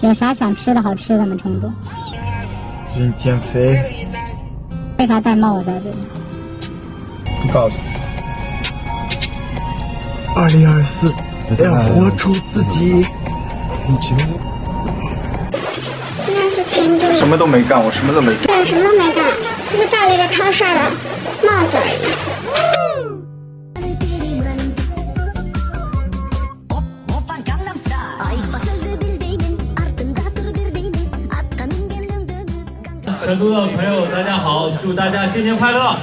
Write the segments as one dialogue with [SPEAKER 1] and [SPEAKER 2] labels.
[SPEAKER 1] 有啥想吃的好吃的吗？成都？
[SPEAKER 2] 减肥。
[SPEAKER 1] 为啥戴帽子啊？这个？
[SPEAKER 2] 不告诉你。2024要活出自己。
[SPEAKER 3] 现在是成都。
[SPEAKER 2] 什么都没干，我什么都没干。
[SPEAKER 3] 对，什么都没干，就是戴了一个超帅的帽子而已。
[SPEAKER 4] 成都的朋友，大家好，祝大家新年快乐！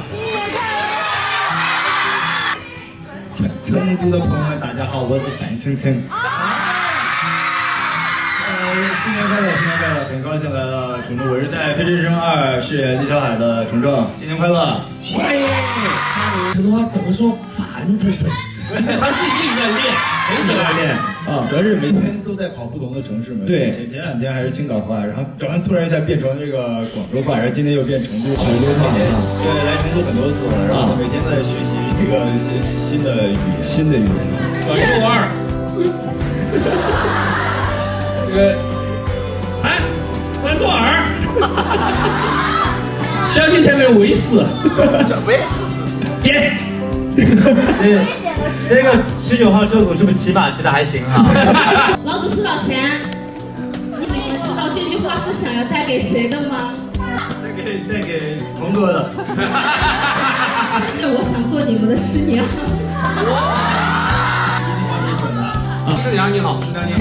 [SPEAKER 5] 成都的朋友们，大家好，我是范丞丞。新年快乐，新年快乐！很高兴来到成都，我是在《飞驰人生2》饰演李小海的程正，新年快乐！欢迎！
[SPEAKER 4] 成都话怎么说？范丞丞，他自己一直在练，很喜欢练
[SPEAKER 5] 啊，主要是每天都在跑不同的城市嘛。对，前2天还是青岛话，然后突然一下变成这个广州话，然后今天又变成都话。对，来成都很多次了，然后每天在学习这个新的语言。
[SPEAKER 4] 1过2。这个，哎，关多尔，相信前面有维斯，别，这个19号车主是不是骑马骑的还行啊？
[SPEAKER 6] 老子是老钱，你们知道这句话是想要带给谁的吗？
[SPEAKER 5] 带给童哥的。
[SPEAKER 6] 这我想做你们的师娘。
[SPEAKER 4] 师娘你好，师娘你好。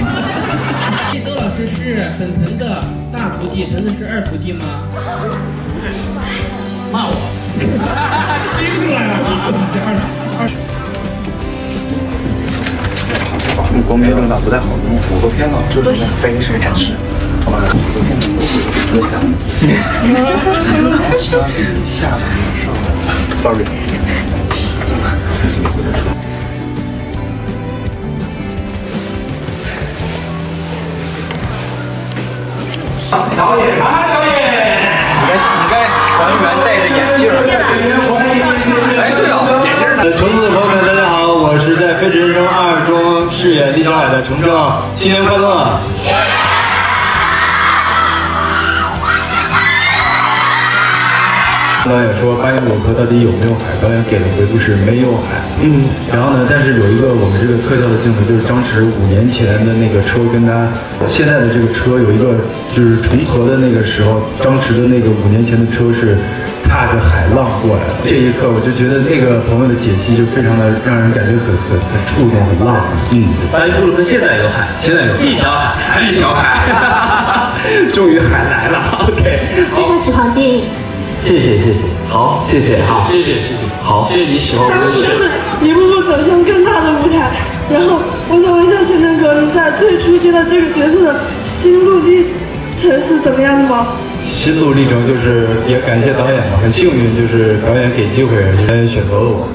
[SPEAKER 7] 周老师是粉腾的大徒弟，真的是2徒弟吗？
[SPEAKER 4] 骂我，听出来了。
[SPEAKER 2] 国民政党不太好用，符合偏了，就是非是城市。好吧，符合偏的都会有这样子。下面上来 ，sorry。
[SPEAKER 4] 导演，
[SPEAKER 2] 你该还原戴着眼镜。哎，对了，眼镜。
[SPEAKER 5] 成都的朋友们，大家好，我是在《飞驰人生2》中饰演李小海的程正，新年快乐！导演说巴彦佐克到底有没有海？导演给的回复是没有海。然后呢，但是有一个我们这个特效的镜头，就是张弛5年前的那个车跟他现在的这个车有一个就是重合的那个时候，张弛的那个5年前的车是踏着海浪过来的。这一刻，我就觉得那个朋友的解析就非常的让人感觉很触动，很浪漫。
[SPEAKER 4] 巴彦佐克现在有海，
[SPEAKER 5] 现在有
[SPEAKER 4] 一小海，
[SPEAKER 5] 终于海来了。OK，
[SPEAKER 6] 非常喜欢电影。
[SPEAKER 4] 谢谢，好，谢谢，好，谢谢，好，谢谢你喜欢我的事。
[SPEAKER 8] 一步步走向更大的舞台，然后我想问一下陈正哥，你在最初接到这个角色的心路历程是怎么样的吗？
[SPEAKER 5] 心路历程就是也感谢导演吧，很幸运，就是导演给机会，选择了我，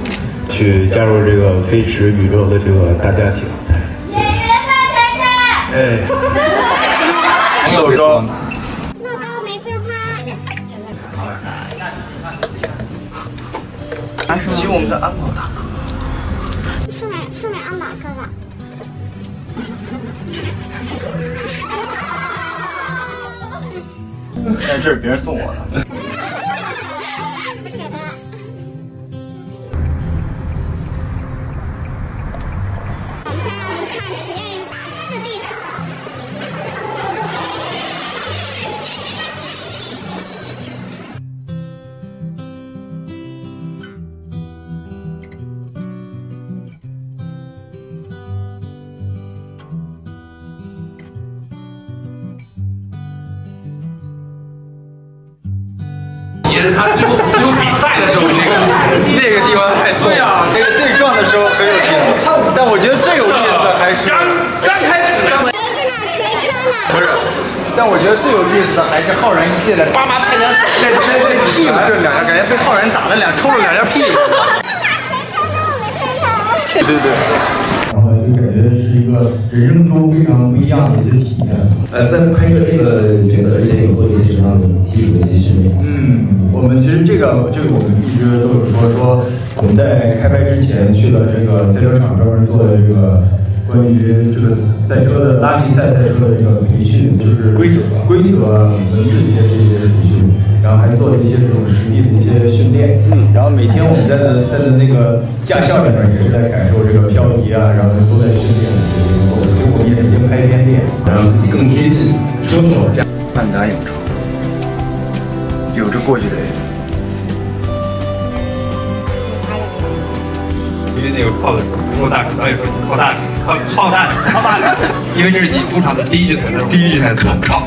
[SPEAKER 5] 去加入这个飞驰宇宙的这个大家庭。
[SPEAKER 3] 演员们，
[SPEAKER 5] 哎，
[SPEAKER 2] 乐高。
[SPEAKER 3] 乐高玫瑰花。
[SPEAKER 2] 安琪，我们的安老大。
[SPEAKER 3] 送给安老哥的。
[SPEAKER 2] 但这是别人送我的。
[SPEAKER 3] 不舍得。我们现在要去看体验一把4D 场。
[SPEAKER 4] 也是他最后比赛的时候
[SPEAKER 2] 那个地方太对啊，那个对撞的时候很有意思，但我觉得最有意思的还是
[SPEAKER 4] 刚开始
[SPEAKER 3] 在哪锤车呢？
[SPEAKER 2] 不是，但我觉得最有意思的还是浩然一进来，爸妈太阳在屁股这2下，感觉被浩然打了抽了2下屁股。
[SPEAKER 3] 打锤车是我们身上。
[SPEAKER 2] 对。
[SPEAKER 5] 然后就感觉是一个人生中非常不一样的一次体验。
[SPEAKER 9] 在拍摄这个角色之前有做一些什么样的基础的机制吗？
[SPEAKER 5] 我们其实这个我们一直都有说我们在开拍之前去了这个赛车场专门做的这个关于这个赛车的拉力赛车的一个培训，就是规则、文字一些这些培训，然后还做了一些这种实地的一些训练。然后每天我们在的那个驾校里面也是在感受这个漂移啊，然后都在训练这些动作，所以我们也已经拍天练，让自己更贴近车手。这样，万达影城有着过去的。因为那个靠大指，导演说你靠大指，因为这是你出场的第一句台词，靠。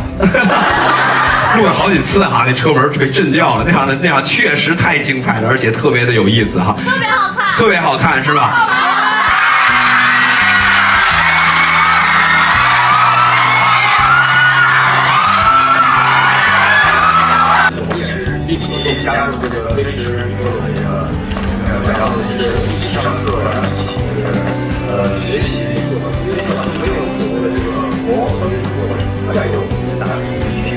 [SPEAKER 10] 录了好几次哈，那车门被震掉了，那场确实太精彩了，而且特别的有意思哈，特别好看是吧？
[SPEAKER 5] 立即加入这个飞驰娱乐的这个然后一起上课，然后一起学习，没有所谓的这个磨合的过程，还有大家一起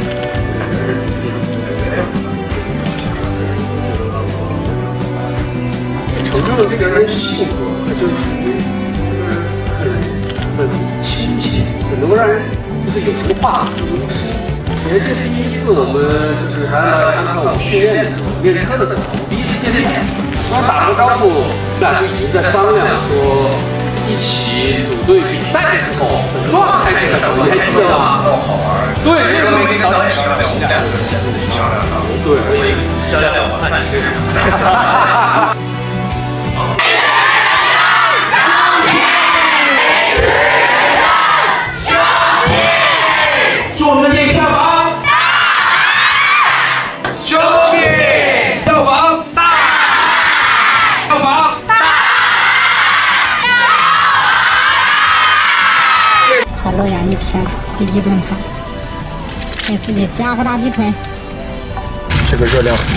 [SPEAKER 7] 成就了这个人性格，他就是属于很亲切，很能让人就是有什么话就能说。因为这是第一次我们就是还来安排我们训练的时候，练车的时候，第一次见面，刚打个招呼，我们俩就已经在商量说一起组队比赛的时候状态是什么，你还记得吗？
[SPEAKER 2] 好玩。
[SPEAKER 7] 对，那个时候跟导演
[SPEAKER 2] 商量，我们俩就先自己商量商量。
[SPEAKER 7] 对，
[SPEAKER 2] 商量我看你这是。
[SPEAKER 5] 祝我们的电影票房大，兄弟，票房大，票房大。
[SPEAKER 1] 好路演一片，比比顿餐，给自己加个大鸡腿。
[SPEAKER 5] 这个热量很低。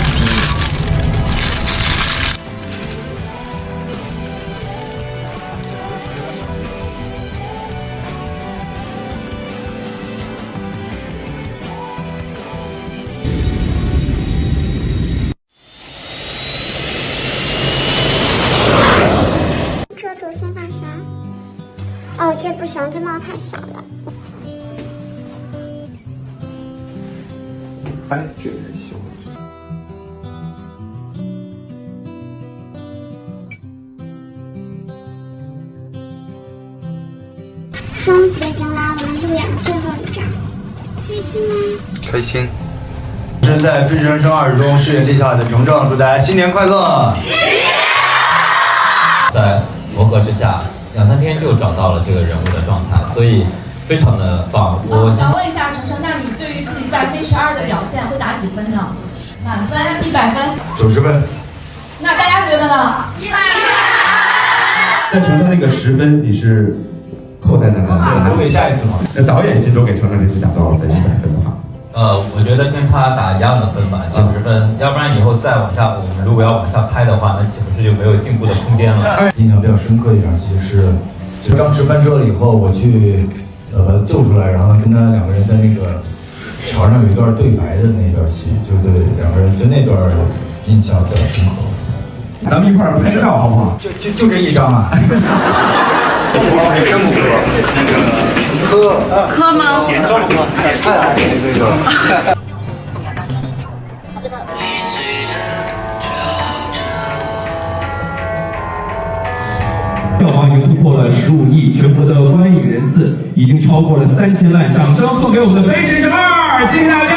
[SPEAKER 3] 遮住新发纱。哦，这不行，这帽太小了。
[SPEAKER 2] 哎，这个人行。
[SPEAKER 3] 双子已经拉我们路演的最后一站，开心吗？
[SPEAKER 2] 开心。
[SPEAKER 5] 正在《飞驰人生2》中事业立下的成正，祝大家新年快乐！
[SPEAKER 11] 在磨合之下，2-3天就找到了这个人物的状态，所以非常的棒。
[SPEAKER 6] 我想问一下程程，那你对于自己在《飞驰2》的表现会打几分呢？满分100分
[SPEAKER 5] ？90分。
[SPEAKER 6] 那大家觉得呢？100分。
[SPEAKER 5] 那程程那个10分你是扣在哪里？还会下一次吗？那导演心中给程程这是打多少分？100分的话？
[SPEAKER 11] 我觉得跟他打一样的分吧，90分。要不然以后再往下，我们如果要往下拍的话，那岂不是就没有进步的空间了？
[SPEAKER 5] 印象比较深刻一场戏是，张弛翻车了以后，我去救出来，然后跟他2个人在那个桥上有一段对白的那段戏，就对2个人，就那段印象比较深刻。咱们一块儿拍个照好不好？就这一张啊。真不喝，
[SPEAKER 8] 喝吗？
[SPEAKER 2] 喝不喝？太那个。
[SPEAKER 12] 票房已经突破了15亿，全国的观影人次已经超过了3000万，掌声送给我们的《飞驰人生2》，谢谢大家。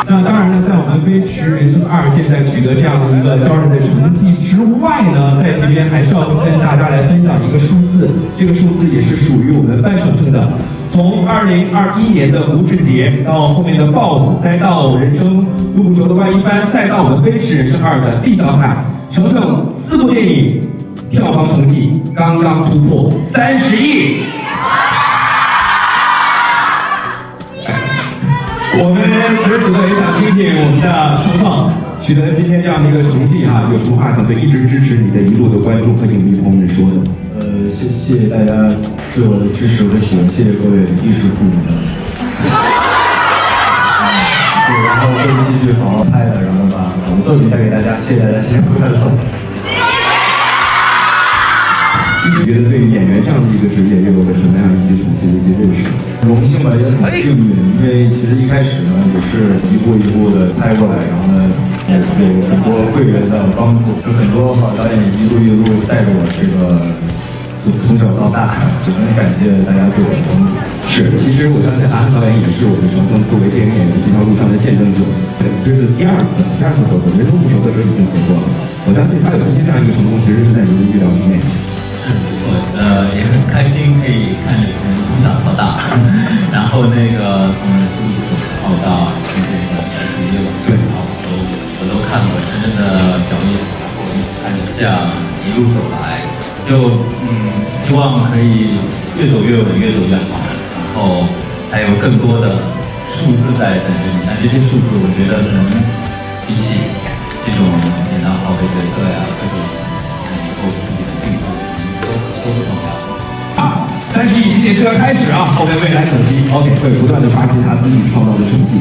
[SPEAKER 12] 那当然呢，在我们《飞驰人生2》现在取得这样一个骄人的成绩之外呢，在这边还是要跟大家来分享一个数字，这个数字也是属于我们范程程的。从2021年的吴志杰到后面的豹子，再到人生路不熟的万一班，再到我们《飞驰人生2》的毕小海，程程4部电影票房成绩刚刚突破30亿。我们此时此刻也想听听我们的程程取得今天这样的一个成绩啊，有什么话想对一直支持你的一路的观众和影迷朋友们说的？
[SPEAKER 5] 谢谢大家对我的支持和喜欢，谢谢各位衣食父母们。对，然后会继续好好拍的，然后把我们作品带给大家，谢谢大家，新年快乐！
[SPEAKER 12] 你觉得对演员这样的一个职业又有了什么样一些重新的一些认识？荣幸吧，也很幸运，因为其实一开始呢也是一步一步的拍过来，然后呢也是有很多贵人的帮助，有很多好导演一路带着我这个从小到大，只能感谢大家对我的帮助。是，其实我相信阿导演也是我们成功作为电影演员这条路上的见证者。其实是第二次合作，人生不熟的时候已经合作了。我相信他有今天这样一个成功，其实是在您的预料之内。
[SPEAKER 11] 是不错，也很开心可以看你们从小到大，然后从初中然后到这个16岁，然后我都看过真正的表演，然后看你这样一路走来，就希望可以越走越稳，越走越好，然后还有更多的数字在等着你，但这些数字我觉得能比起这种演到好的角色呀，各种以后自己的进步都是重要的。
[SPEAKER 12] 但是已经也是个开始啊，后面未来可期 ，OK 会不断的刷新他自己创造的成绩。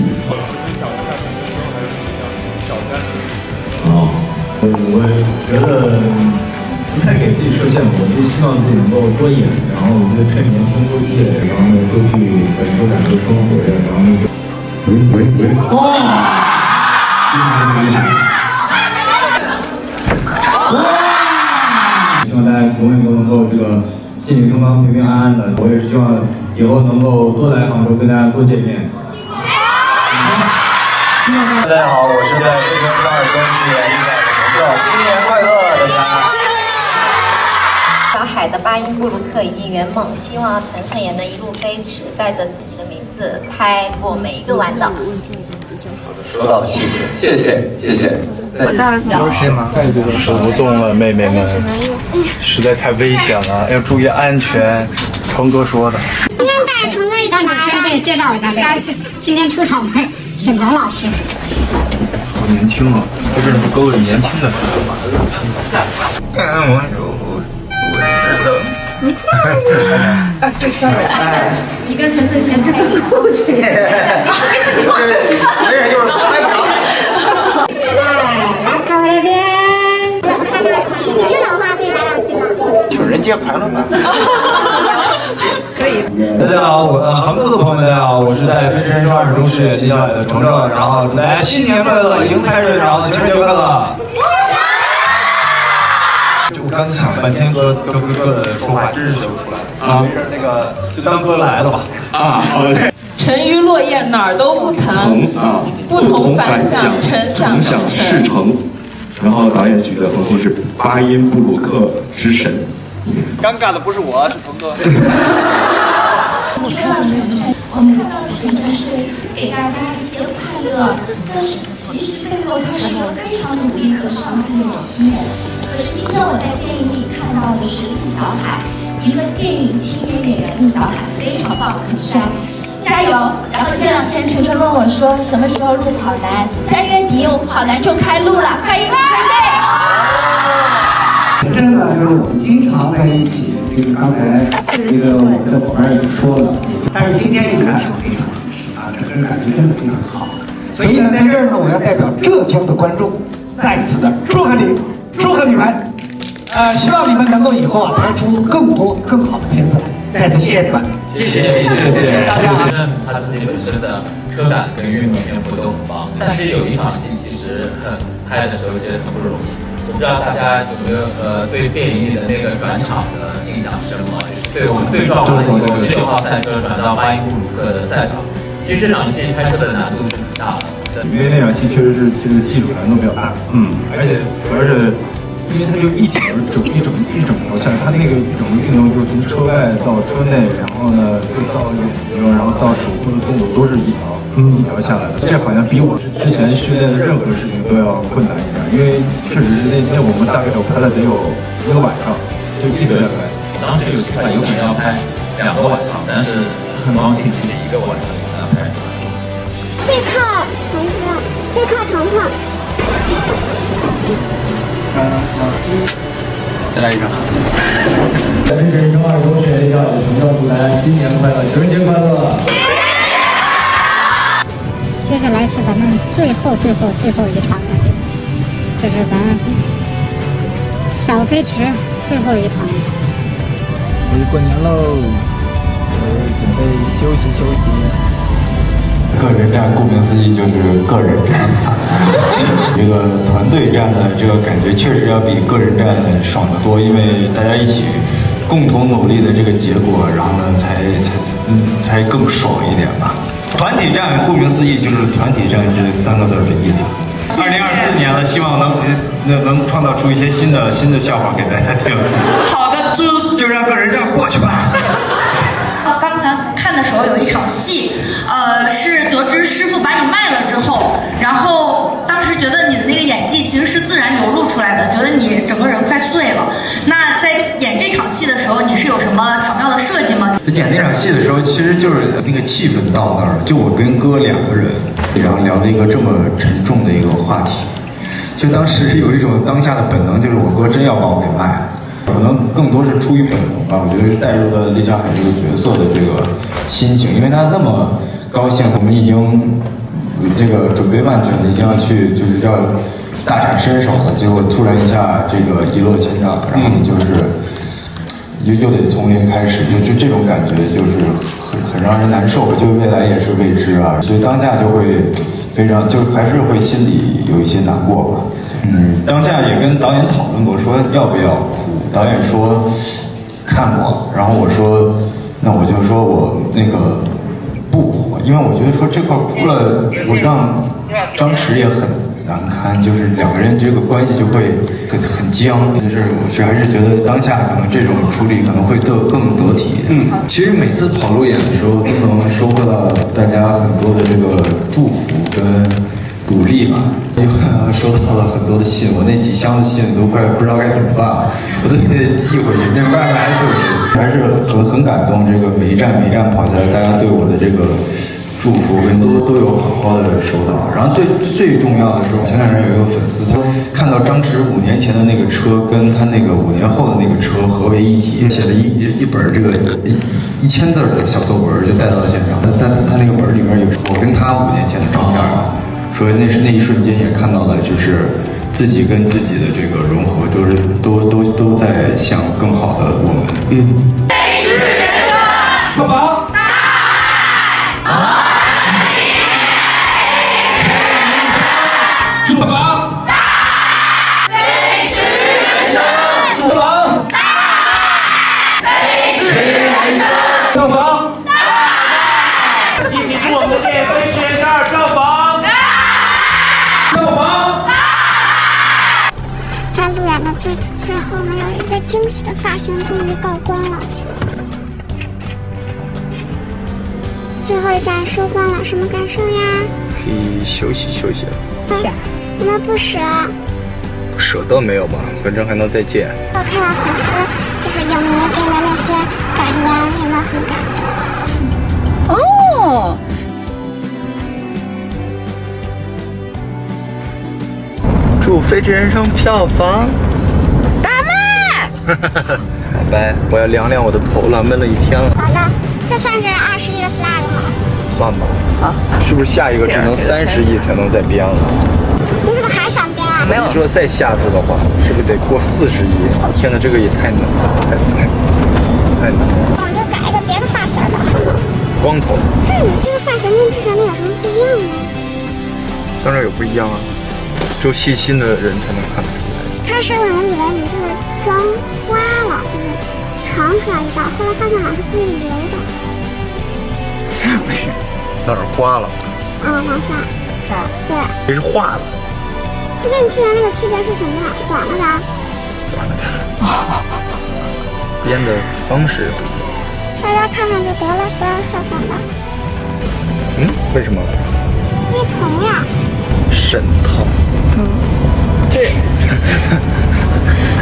[SPEAKER 12] 我觉得不太给自己设限，我就希望自己能够多演，然后我觉得趁年轻多积累，然后呢多去感受生活呀，然后哇，厉害！希望大家永远都能够这个进入东方平平安安的。我也是希望以后能够多来杭州跟大家多见面。
[SPEAKER 2] 大家好，我是在非诚勿扰中饰演一个新年快乐，大家。
[SPEAKER 13] 小海的巴音布鲁克已经圆梦，希望陈胜也能一路飞驰，带着自己的名字开过每一个弯道。
[SPEAKER 2] 收到，谢谢。
[SPEAKER 13] 我大小
[SPEAKER 2] 有谁吗？手不动了，妹妹们，实在太危险了，要注意安全。成哥说的。
[SPEAKER 1] 今天带成哥一起来，让主持人给你介绍一下今天出场的沈腾老师。
[SPEAKER 5] 好年轻啊，这是勾了年轻的时候吗？
[SPEAKER 6] 你跟陈胜贤拍一部剧，你是你忘了？
[SPEAKER 2] 这就是拍不着。
[SPEAKER 3] 来看我这边，你青岛话可以来两句吗？
[SPEAKER 2] 请人接盘了吗？
[SPEAKER 3] 可以。
[SPEAKER 5] 大家好，杭州的朋友们，大家好，我是在《飞驰人生20》中饰演李小海的程程，然后祝大家新年快乐，迎财神，然后情人节快乐。就我刚才想了半天哥的说话，真是说不出来啊！没事，那个就当哥来了吧。啊，好嘞。
[SPEAKER 14] 沉鱼落雁哪儿都不疼啊，不同凡响，成响事成。
[SPEAKER 12] 然后导演举的横幅是巴音布鲁克之神。
[SPEAKER 2] 尴尬的不是我，是鹏哥。
[SPEAKER 15] 我们看到的真的是给大家一些快乐，但是其实背后他是一个非常努力和上进的年轻人。可是今天我在电影里看到的是陆小海，一个电影青年演员陆小海，非常棒，很帅。加油！然后这两天程程问我说，什么时候录跑男？3月底我们跑男就开录了，快一点准备！
[SPEAKER 16] 真的就是我们经常在一起，就是刚才这个我们的伙伴也说了，但是今天你们俩是非常合适啊，这个感觉真的非常好。所以呢，在这儿呢，我要代表浙江的观众，再次的祝贺你，祝贺你们！希望你们能够以后拍出更多更好的片子来。再次谢谢你们，
[SPEAKER 11] 谢谢大家。他自己本身的车感跟运动天赋都很棒，但是有一场戏其实拍的时候其实很不容易。我不知道大家有没有对电影里的那个转场的印象是什么？对我们对撞完以后，19号赛车转到巴音布鲁克的赛场，其实这场戏拍摄的难度是很大的。
[SPEAKER 5] 因为那场戏确实是这个技术难度比较大，而且主要是。因为它就一整条线，它那个整个运动就是从车外到车内，然后呢就到眼睛，然后到手部的动作都是一条下来的。这好像比我之前训练的任何事情都要困难一点，因为确实是那天我们大概拍了得有1个晚上，就一直在拍。
[SPEAKER 11] 当时有计划有可能要拍2个晚上，但是很高兴1个晚上把它拍出来。
[SPEAKER 3] 背靠橙子，背靠程程。
[SPEAKER 2] 再来一张。
[SPEAKER 12] 在《飞驰人生20》中饰演李小海的程程，祝大家新年快乐，情人节快乐！
[SPEAKER 1] 接下来是咱们最后一场了，这是咱小飞驰最后一场。
[SPEAKER 2] 回去过年喽，准备休息休息。
[SPEAKER 5] 个人战顾名思义就是个人战，这个团队战的这个感觉确实要比个人战爽得多，因为大家一起共同努力的这个结果，然后呢才更爽一点吧。团体战顾名思义就是团体战这3个字的意思。2024年了，希望能创造出一些新的笑话给大家听。
[SPEAKER 17] 好的，
[SPEAKER 5] 就让个人战过去吧。
[SPEAKER 17] 刚才看的时候有一场戏，是得知师傅把你卖了之后，然后当时觉得你的那个演技其实是自然流露出来的，觉得你整个人快碎了。那在演这场戏的时候，你是有什么巧妙的设计吗？
[SPEAKER 5] 演那场戏的时候，其实就是那个气氛到那儿了，就我跟哥2个人，然后聊了一个这么沉重的一个话题，就当时有一种当下的本能，就是我哥真要把我给卖了。可能更多是出于本能吧，我觉得是带入了李小海这个角色的这个心情，因为他那么高兴，我们已经这个准备万全了，已经要去就是要大展身手了，结果突然一下这个一落千丈，然后就是又得从零开始，就这种感觉就是很让人难受，就未来也是未知啊，所以当下就会非常就还是会心里有一些难过吧。当下也跟导演讨论过，说要不要哭。导演说看过，然后我说那我就说我那个不哭，因为我觉得说这块哭了，我让张弛也很难堪，就是2个人这个关系就会很僵，就是我还是觉得当下可能这种处理可能会更得体。其实每次跑路演的时候都能收获到大家很多的这个祝福跟鼓励吧，因为收到了很多的信，我那几箱子信都快不知道该怎么办了，我都得寄回去。那外来就是还是很感动，这个每一站跑下来，大家对我的这个祝福跟都有好好的收到。然后最重要的是，前2天有一个粉丝，他看到张弛5年前的那个车跟他那个5年后的那个车合为一体，写了一本这个1000字的小作文，就带到了现场。他那个本里面有我跟他5年前的照片。所以那一瞬间也看到了，就是自己跟自己的这个融合，都在向更好的我们。
[SPEAKER 12] 小宝，祝宝，祝宝，赵宝，一起祝我们的店飞驰人生2赵宝。
[SPEAKER 3] 在路演的最后呢，有一个惊喜的发型终于曝光了。最后一站收官了，什么感受呀？
[SPEAKER 2] 可以休息休息了。
[SPEAKER 3] 有没有不舍？
[SPEAKER 2] 舍倒没有吧，反正还能再见。
[SPEAKER 3] 我看到粉丝就是影迷给的那些感言，有没有很感动？
[SPEAKER 14] 哦。
[SPEAKER 2] 祝《飞驰人生》票房
[SPEAKER 14] 大卖！
[SPEAKER 2] 好呗，我要量量我的头了，闷了1天了。
[SPEAKER 3] 好的，这算是20亿的 flag 吗？
[SPEAKER 2] 算吧。啊？是不是下一个只能30亿才能再编了？
[SPEAKER 3] 你怎么还想编啊？
[SPEAKER 2] 没有。你说再下次的话，是不是得过40亿？天哪，这个也太难了，太难了。
[SPEAKER 3] 我就改一个别的发型吧。
[SPEAKER 2] 光头。
[SPEAKER 3] 那你这个发型跟之前的有什么不一样呢？
[SPEAKER 2] 当然有不一样啊。只有细心的人才能看得出来。
[SPEAKER 3] 开始我们以为你这个妆花了，就是长出来一道，后来发现好像是故意留的。
[SPEAKER 2] 不是，哪儿花了？
[SPEAKER 3] 往下。对。
[SPEAKER 2] 这是画了。
[SPEAKER 3] 这跟你之前那个区别是什么呀？短了点。
[SPEAKER 2] 短了点。编的方式不一样。
[SPEAKER 3] 大家看看就得了，不要效仿吧。
[SPEAKER 2] 为什么？
[SPEAKER 3] 因为疼呀。
[SPEAKER 2] 沈腾。
[SPEAKER 3] 对。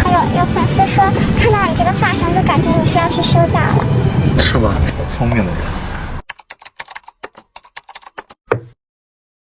[SPEAKER 3] 还有粉丝说，看到你这个发型就感觉你需要去休假了。
[SPEAKER 2] 是吧？聪明的人。